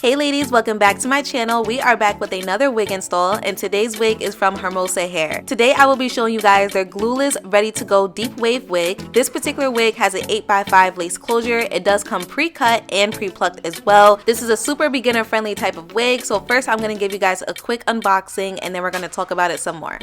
Hey ladies, welcome back to my channel. We are back with another wig install, and today's wig is from Hermosahair. Today I will be showing you guys their glueless ready to go deep wave wig. This particular wig has an 8x5 lace closure. It does come pre-cut and pre-plucked as well. This is a super beginner friendly type of wig, so first I'm going to give you guys a quick unboxing and then we're going to talk about it some more.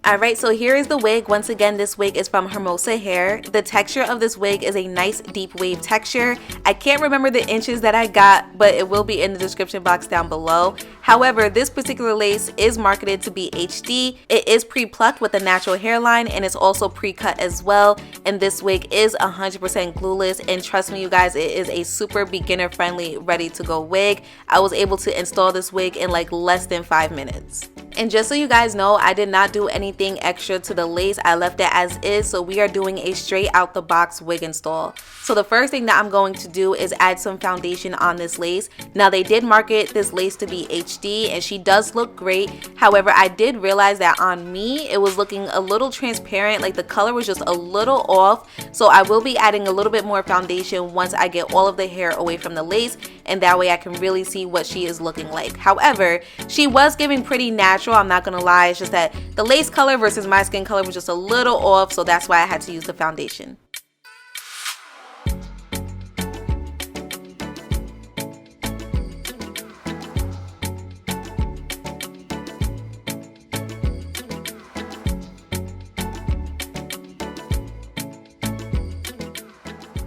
Alright, so here is the wig. Once again, this wig is from Hermosahair. The texture of this wig is a nice deep wave texture. I can't remember the inches that I got, but it will be in the description box down below. However, this particular lace is marketed to be HD. It is pre-plucked with a natural hairline and it's also pre-cut as well. And this wig is 100% glueless, and trust me you guys, it is a super beginner friendly ready to go wig. I was able to install this wig in like less than 5 minutes. And just so you guys know, I did not do anything extra to the lace. I left it as is, so we are doing a straight out the box wig install. So the first thing that I'm going to do is add some foundation on this lace. Now they did market this lace to be HD and she does look great. However, I did realize that on me it was looking a little transparent, like the color was just a little off. So I will be adding a little bit more foundation once I get all of the hair away from the lace, and that way I can really see what she is looking like. However, she was giving pretty natural, I'm not gonna lie. It's just that the lace color versus my skin color was just a little off, so that's why I had to use the foundation.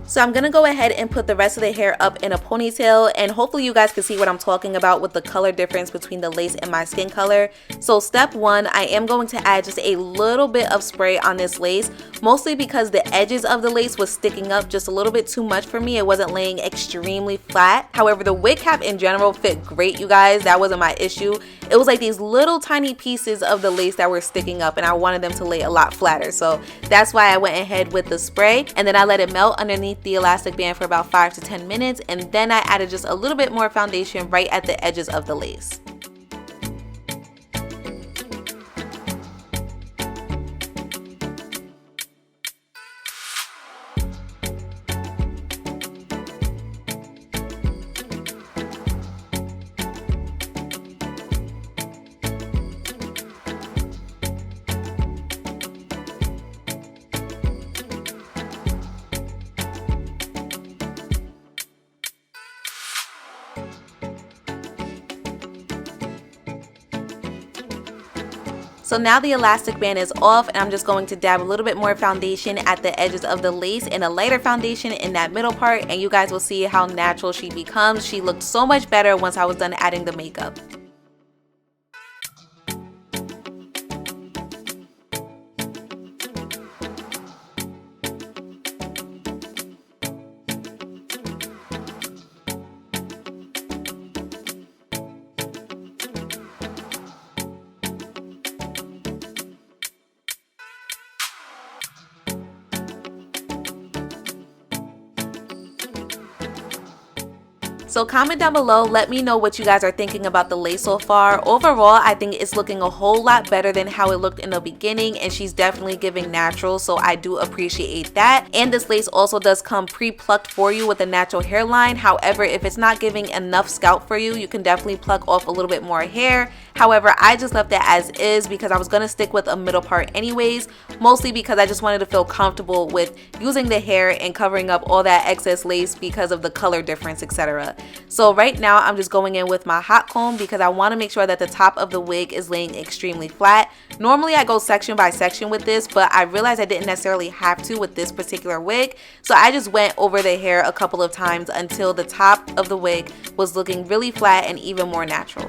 So I'm going to go ahead and put the rest of the hair up in a ponytail, and hopefully you guys can see what I'm talking about with the color difference between the lace and my skin color. So step one, I am going to add just a little bit of spray on this lace, mostly because the edges of the lace was sticking up just a little bit too much for me. It wasn't laying extremely flat. However, the wig cap in general fit great, you guys. That wasn't my issue. It was like these little tiny pieces of the lace that were sticking up and I wanted them to lay a lot flatter. So that's why I went ahead with the spray, and then I let it melt underneath the elastic band for about 5 to 10 minutes, and then I added just a little bit more foundation right at the edges of the lace. So now the elastic band is off, and I'm just going to dab a little bit more foundation at the edges of the lace and a lighter foundation in that middle part, and you guys will see how natural she becomes. She looked so much better once I was done adding the makeup. So comment down below, let me know what you guys are thinking about the lace so far. Overall, I think it's looking a whole lot better than how it looked in the beginning, and she's definitely giving natural, so I do appreciate that. And this lace also does come pre-plucked for you with a natural hairline. However, if it's not giving enough scalp for you, you can definitely pluck off a little bit more hair. However, I just left it as is because I was going to stick with a middle part anyways, mostly because I just wanted to feel comfortable with using the hair and covering up all that excess lace because of the color difference, etc. So right now I'm just going in with my hot comb because I want to make sure that the top of the wig is laying extremely flat. Normally I go section by section with this, but I realized I didn't necessarily have to with this particular wig. So I just went over the hair a couple of times until the top of the wig was looking really flat and even more natural.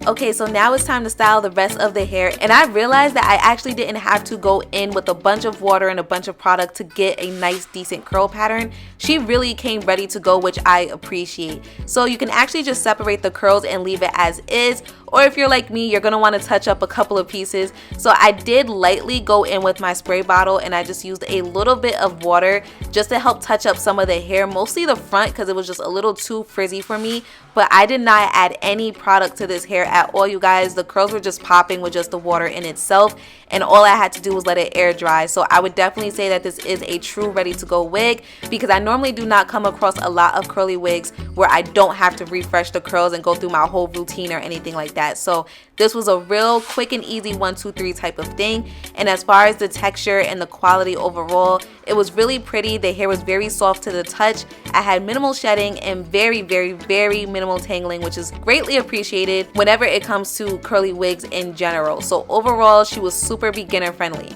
Okay, so now it's time to style the rest of the hair, and I realized that I actually didn't have to go in with a bunch of water and a bunch of product to get a nice decent curl pattern. She really came ready to go, which I appreciate. So you can actually just separate the curls and leave it as is, or if you're like me, you're going to want to touch up a couple of pieces. So I did lightly go in with my spray bottle and I just used a little bit of water just to help touch up some of the hair, mostly the front because it was just a little too frizzy for me. But I did not add any product to this hair at all, you guys. The curls were just popping with just the water in itself. and all I had to do was let it air dry. So I would definitely say that this is a true ready to go wig, because I normally do not come across a lot of curly wigs where I don't have to refresh the curls and go through my whole routine or anything like that. So this was a real quick and easy 1, 2, 3 type of thing. And as far as the texture and the quality overall, it was really pretty. The hair was very soft to the touch. I had minimal shedding and very minimal tangling, which is greatly appreciated whenever it comes to curly wigs in general. So overall, she was super beginner friendly.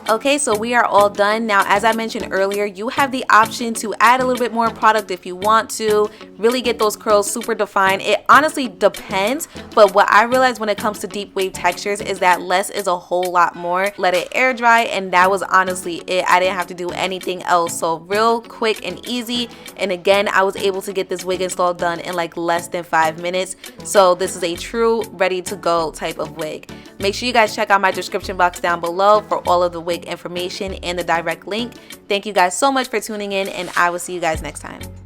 Okay, so we are all done. Now, as I mentioned earlier, you have the option to add a little bit more product if you want to really get those curls super defined. It honestly depends, but what I realized when it comes to deep wave textures is that less is a whole lot more. Let it air dry, and that was honestly it. I didn't have to do anything else. So real quick and easy. And again, I was able to get this wig install done in like less than 5 minutes. So this is a true ready to go type of wig. Make sure you guys check out my description box down below for all of the wig information and the direct link. Thank you guys so much for tuning in, and I will see you guys next time.